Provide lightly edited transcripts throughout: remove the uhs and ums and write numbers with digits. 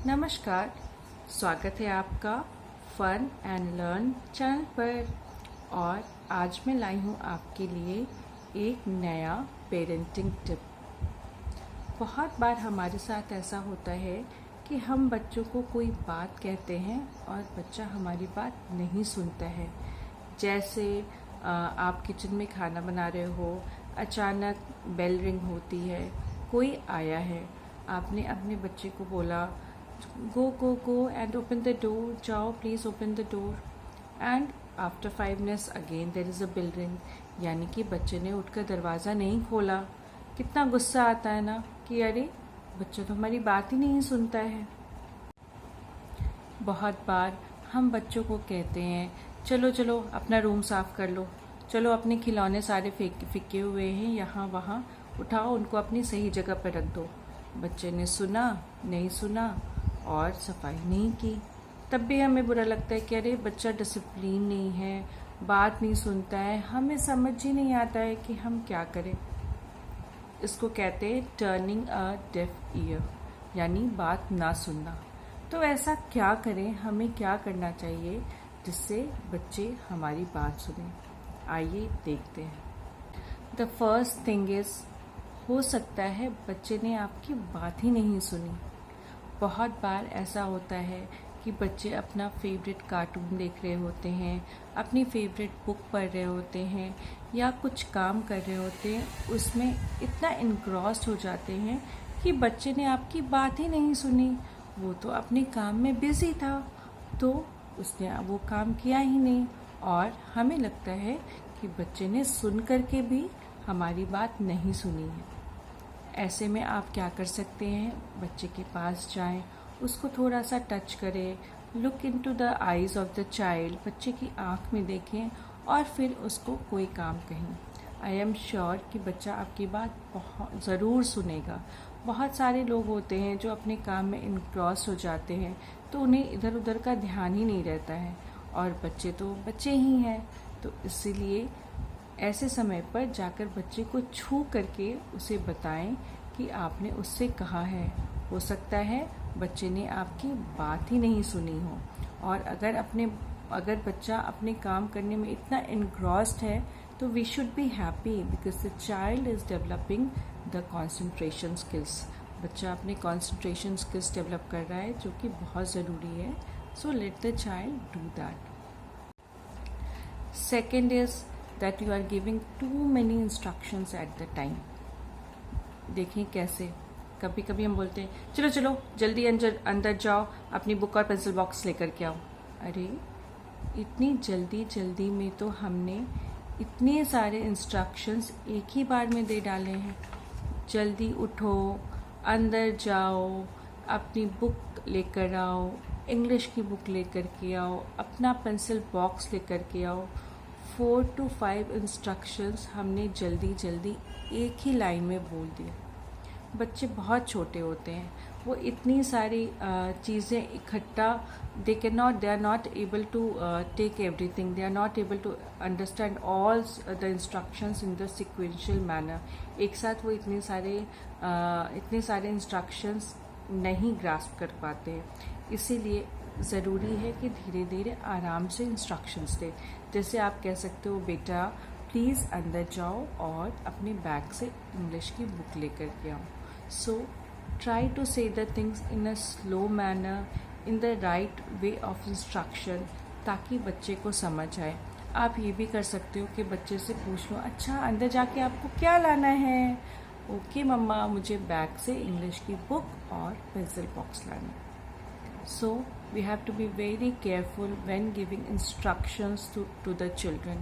नमस्कार, स्वागत है आपका फन एंड लर्न चैनल पर। और आज मैं लाई हूँ आपके लिए एक नया पेरेंटिंग टिप। बहुत बार हमारे साथ ऐसा होता है कि हम बच्चों को कोई बात कहते हैं और बच्चा हमारी बात नहीं सुनता है। जैसे आप किचन में खाना बना रहे हो, अचानक बेल रिंग होती है, कोई आया है, आपने अपने बच्चे को बोला go and open the door, जाओ please open the door, and after 5 minutes again there is a bell ring, यानी कि बच्चे ने उठकर दरवाज़ा नहीं खोला। कितना गुस्सा आता है ना कि अरे बच्चा तो हमारी बात ही नहीं सुनता है। बहुत बार हम बच्चों को कहते हैं चलो चलो अपना रूम साफ़ कर लो, चलो अपने खिलौने सारे फेंके हुए हैं यहाँ वहाँ, उठाओ उनको अपनी सही जगह पर रख दो। बच्चे ने सुना नहीं सुना और सफाई नहीं की। तब भी हमें बुरा लगता है कि अरे बच्चा डिसिप्लिन नहीं है, बात नहीं सुनता है, हमें समझ ही नहीं आता है कि हम क्या करें। इसको कहते हैं टर्निंग अ डेफ ईयर, यानी बात ना सुनना। तो ऐसा क्या करें, हमें क्या करना चाहिए जिससे बच्चे हमारी बात सुने? आइए देखते हैं। द फर्स्ट थिंग इज, हो सकता है बच्चे ने आपकी बात ही नहीं सुनी। बहुत बार ऐसा होता है कि बच्चे अपना फेवरेट कार्टून देख रहे होते हैं, अपनी फेवरेट बुक पढ़ रहे होते हैं या कुछ काम कर रहे होते हैं, उसमें इतना इनग्रॉस्ड हो जाते हैं कि बच्चे ने आपकी बात ही नहीं सुनी। वो तो अपने काम में बिजी था, तो उसने वो काम किया ही नहीं, और हमें लगता है कि बच्चे ने सुन करके भी हमारी बात नहीं सुनी है। ऐसे में आप क्या कर सकते हैं, बच्चे के पास जाएं, उसको थोड़ा सा टच करें, look into the eyes of the child, बच्चे की आंख में देखें और फिर उसको कोई काम कहें। आई एम श्योर कि बच्चा आपकी बात बहुत ज़रूर सुनेगा। बहुत सारे लोग होते हैं जो अपने काम में इनग्रॉस हो जाते हैं, तो उन्हें इधर उधर का ध्यान ही नहीं रहता है, और बच्चे तो बच्चे ही हैं। तो इसीलिए ऐसे समय पर जाकर बच्चे को छू करके उसे बताएं कि आपने उससे कहा है। हो सकता है बच्चे ने आपकी बात ही नहीं सुनी हो, और अगर बच्चा अपने काम करने में इतना इनग्रॉस्ड है तो we should be happy because the child is developing the concentration skills. बच्चा अपने कॉन्सेंट्रेशन स्किल्स डेवलप कर रहा है, जो कि बहुत ज़रूरी है। So let the child do that. Second is that you are giving too many instructions at the time. देखें कैसे कभी कभी हम बोलते हैं चलो चलो जल्दी अंदर जाओ, अपनी बुक और पेंसिल बॉक्स लेकर के आओ। अरे इतनी जल्दी में तो हमने इतने सारे इंस्ट्रक्शंस एक ही बार में दे डाले हैं। जल्दी उठो, अंदर जाओ, अपनी बुक लेकर आओ, इंग्लिश की बुक लेकर के आओ, अपना पेंसिल बॉक्स लेकर के आओ। 4 to 5 इंस्ट्रक्शंस हमने जल्दी एक ही लाइन में बोल दिए। बच्चे बहुत छोटे होते हैं, वो इतनी सारी चीज़ें इकट्ठा they are not able to take everything, they are not able to understand all the instructions in the sequential manner. एक साथ वो इतने सारे इंस्ट्रक्शंस नहीं ग्रास्प कर पाते हैं। इसीलिए ज़रूरी है कि धीरे धीरे आराम से इंस्ट्रक्शंस दें। जैसे आप कह सकते हो बेटा प्लीज़ अंदर जाओ और अपने बैग से इंग्लिश की बुक लेकर के आओ। सो ट्राई टू से the things in a slow manner, in the right way of instruction, ताकि बच्चे को समझ आए। आप ये भी कर सकते हो कि बच्चे से पूछ लो, अच्छा अंदर जाके आपको क्या लाना है? ओके मम्मा, मुझे बैग से इंग्लिश की बुक और पेंसिल बॉक्स लाना है। So we have to be very careful when giving instructions to the children,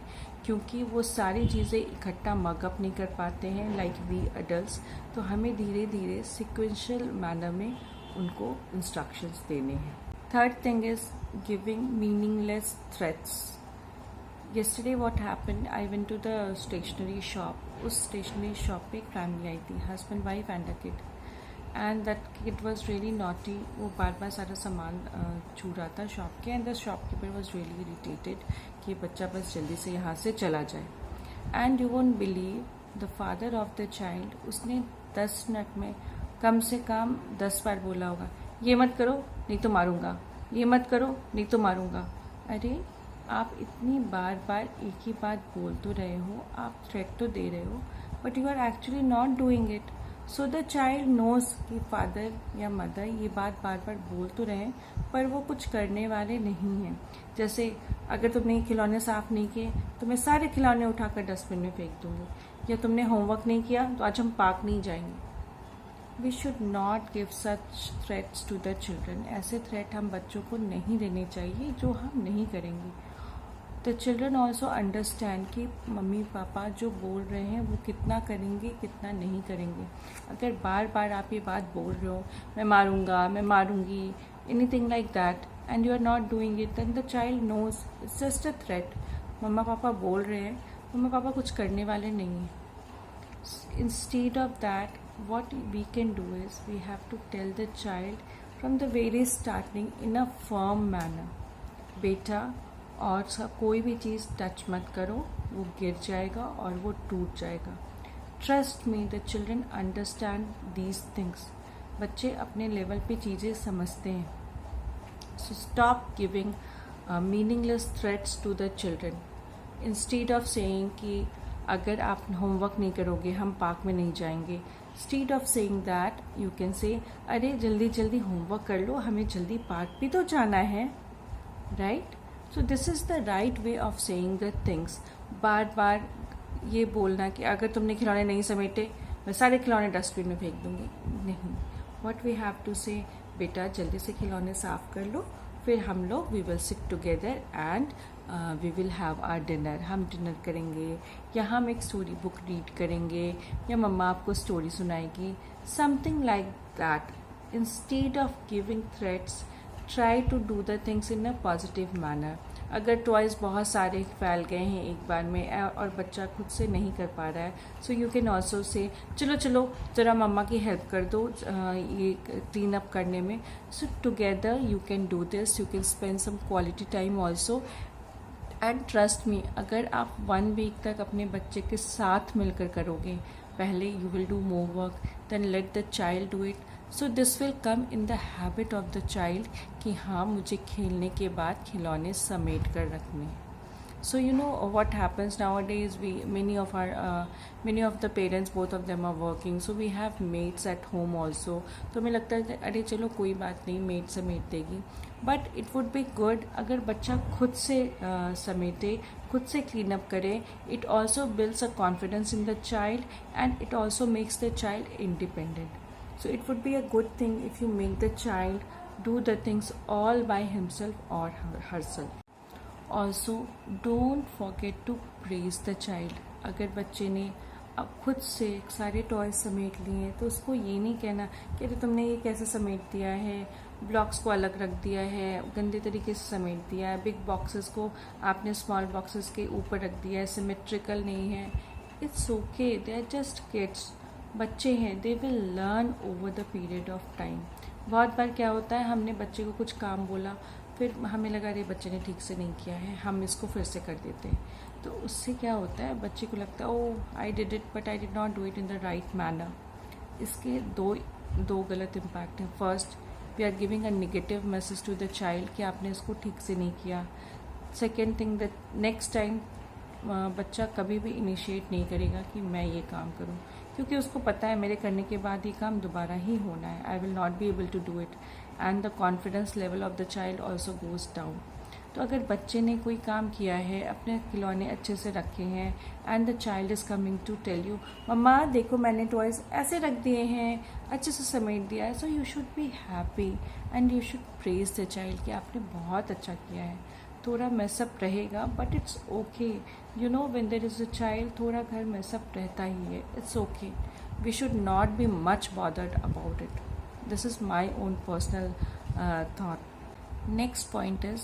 क्योंकि वो सारी चीज़ें इकट्ठा मगअप नहीं कर पाते हैं like we adults। तो हमें धीरे धीरे sequential manner में उनको instructions देने हैं। Third thing is giving meaningless threats. Yesterday what happened, I went to the stationery shop. उस stationery shop पे एक family आई थी, husband, wife and a kid. And that kid was really naughty. वो बार बार सारा सामान छू रहा था शॉप के, and the shopkeeper was really irritated कि बच्चा बस जल्दी से यहाँ से चला जाए। And you won't believe the father of the child, उसने 10 मिनट में कम से कम 10 बार बोला होगा ये मत करो, नहीं तो मारूंगा, ये मत करो नहीं तो मारूंगा। अरे आप इतनी बार बार एक ही बात बोल तो रहे हो, आप थ्रेट तो दे रहे हो, but you are actually not doing it. So the child knows कि फादर या मदर ये बात बार बार बोल तो रहे हैं पर वो कुछ करने वाले नहीं हैं। जैसे अगर तुमने खिलौने साफ़ नहीं किए तो मैं सारे खिलौने उठाकर डस्टबिन में फेंक दूँगी, या तुमने होमवर्क नहीं किया तो आज हम पार्क नहीं जाएंगे। We should not give such threats to the children. ऐसे थ्रेट हम बच्चों को नहीं देने चाहिए जो हम नहीं करेंगे। द चिल्ड्रन ऑल्सो अंडरस्टैंड कि मम्मी पापा जो बोल रहे हैं वो कितना करेंगे कितना नहीं करेंगे। अगर बार बार आप ये बात बोल रहे हो, मैं मारूंगा, मैं मारूंगी, anything like that, and you are not doing it, then the child knows it's just a threat. मम्मा पापा बोल रहे हैं, मम्मा पापा कुछ करने वाले नहीं हैं। Instead of that, what we can do is we have to tell the child from the very starting in a firm manner, बेटा और कोई भी चीज़ टच मत करो, वो गिर जाएगा और वो टूट जाएगा। Trust me, the children understand these things. बच्चे अपने लेवल पे चीज़ें समझते हैं। So stop giving meaningless threats to the children. Instead of saying कि अगर आप होमवर्क नहीं करोगे हम पार्क में नहीं जाएंगे, instead of saying that you can say अरे जल्दी जल्दी होमवर्क कर लो, हमें जल्दी पार्क भी तो जाना है, right. So this is the right way of saying the things. बार बार ये बोलना कि अगर तुमने खिलौने नहीं समेटे मैं सारे खिलौने डस्टबिन में फेंक दूंगी, नहीं। व्हाट वी हैव टू से, बेटा जल्दी से खिलौने साफ कर लो, फिर हम लोग we will sit together and we will have our dinner. हम डिनर करेंगे या हम एक स्टोरी बुक रीड करेंगे या मम्मा आपको स्टोरी सुनाएगी, something like that. Instead of giving threats, try to do the things in a positive manner. अगर टॉयज़ बहुत सारे फैल गए हैं एक बार में और बच्चा खुद से नहीं कर पा रहा है, so you can also say चलो चलो ज़रा मम्मा की हेल्प कर दो ये क्लीन अप करने में। So together you can do this, you can spend some quality time also. And trust me, अगर आप 1 वीक तक अपने बच्चे के साथ मिलकर करोगे, पहले you will do more work then let the child do it, so this will come in the habit of the child कि हाँ मुझे खेलने के बाद खिलौने समेट कर रखने हैं। So you know what happens nowadays, many of the parents, both of them are working, so we have maids at home also. तो हमें लगता है अरे चलो कोई बात नहीं मेड समेट देगी, but it would be good अगर बच्चा खुद से समेटे, खुद से क्लीन अप करे। It also builds a confidence in the child and it also makes the child independent. So it would be a good thing if you make the child do the things all by himself or herself. Also, don't forget to praise the child. अगर बच्चे ने अब खुद से सारे toys समेट लिए हैं तो उसको ये नहीं कहना कि अरे तुमने ये कैसे समेट दिया है, ब्लॉक्स को अलग रख दिया है, गंदे तरीके से समेट दिया है, बिग बॉक्सेस को आपने स्मॉल बॉक्सेस के ऊपर रख दिया है, सिमेट्रिकल नहीं है। It's okay, they are just kids, बच्चे हैं, they will learn over the period of time. बहुत बार क्या होता है, हमने बच्चे को कुछ काम बोला, फिर हमें लगा अरे बच्चे ने ठीक से नहीं किया है, हम इसको फिर से कर देते हैं, तो उससे क्या होता है बच्चे को लगता है oh I did it but I did not do it in the right manner. इसके दो गलत इम्पैक्ट हैं। First, we are giving a negative message to the child कि आपने इसको ठीक से नहीं किया। Second thing, that next time बच्चा कभी भी इनिशिएट नहीं करेगा कि मैं ये काम करूं, क्योंकि उसको पता है मेरे करने के बाद ये काम दोबारा ही होना है, I will not be able to do it, and the confidence level of the child also goes down. तो अगर बच्चे ने कोई काम किया है, अपने खिलौने अच्छे से रखे हैं, and the child is coming to tell you मम्मा देखो मैंने टॉयज़ ऐसे रख दिए हैं, अच्छे से समेट दिया है, so you should be happy and you should praise the child कि आपने बहुत अच्छा किया है। थोड़ा मैसअप रहेगा but it's okay, you know when there is a child थोड़ा घर मैसअप रहता ही है, it's okay, we should not be much bothered about it. This is my own personal thought. Next point is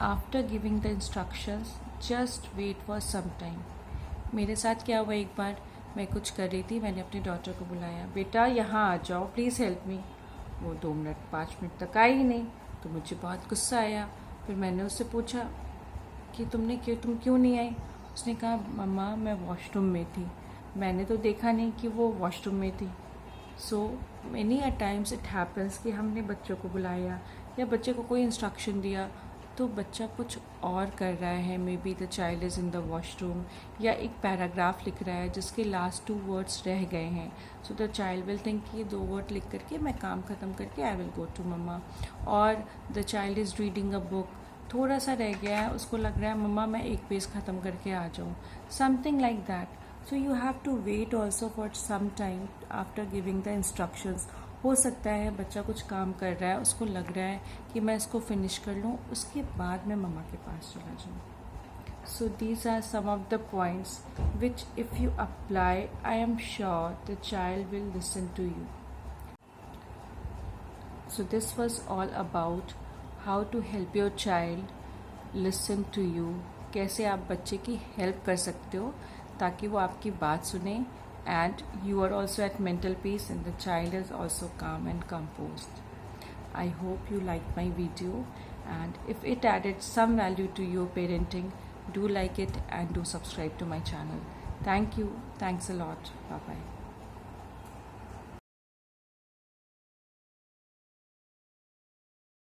after giving the instructions just wait for some time. मेरे साथ क्या हुआ, एक बार मैं कुछ कर रही थी, मैंने अपने डॉटर को बुलाया, बेटा यहाँ आ जाओ प्लीज़ हेल्प मी। वो 2 मिनट 5 मिनट तक आई ही नहीं, तो मुझे बहुत गुस्सा आया। फिर मैंने उससे पूछा कि तुम क्यों नहीं आई। उसने कहा मम्मा मैं वॉशरूम में थी, मैंने तो देखा नहीं कि वो वॉशरूम में थी। So many a times it happens कि हमने बच्चों को बुलाया या बच्चे को कोई इंस्ट्रक्शन दिया तो बच्चा कुछ और कर रहा है, may be the child is in the washroom, या एक पैराग्राफ लिख रहा है जिसके लास्ट 2 वर्ड्स रह गए हैं, सो द चाइल्ड विल थिंक कि ये 2 वर्ड लिख करके मैं काम ख़त्म करके आई विल गो टू मम्मा। और the child is reading a book, थोड़ा सा रह गया है, उसको लग रहा है मम्मा मैं एक पेज ख़त्म करके आ जाऊँ, something like that. So you have to wait also for some time after giving the instructions. हो सकता है बच्चा कुछ काम कर रहा है, उसको लग रहा है कि मैं इसको फिनिश कर लूँ, उसके बाद मैं मम्मा के पास चला जाऊँ। So these are some of the points which if you apply I am sure the child will listen to you. So this was all about how to help your child listen to you, कैसे आप बच्चे की help कर सकते हो ताकि वो आपकी बात सुने, and you are also at mental peace and the child is also calm and composed. I hope you liked my video, and if it added some value to your parenting, do like it and do subscribe to my channel. Thank you. Thanks a lot. Bye bye.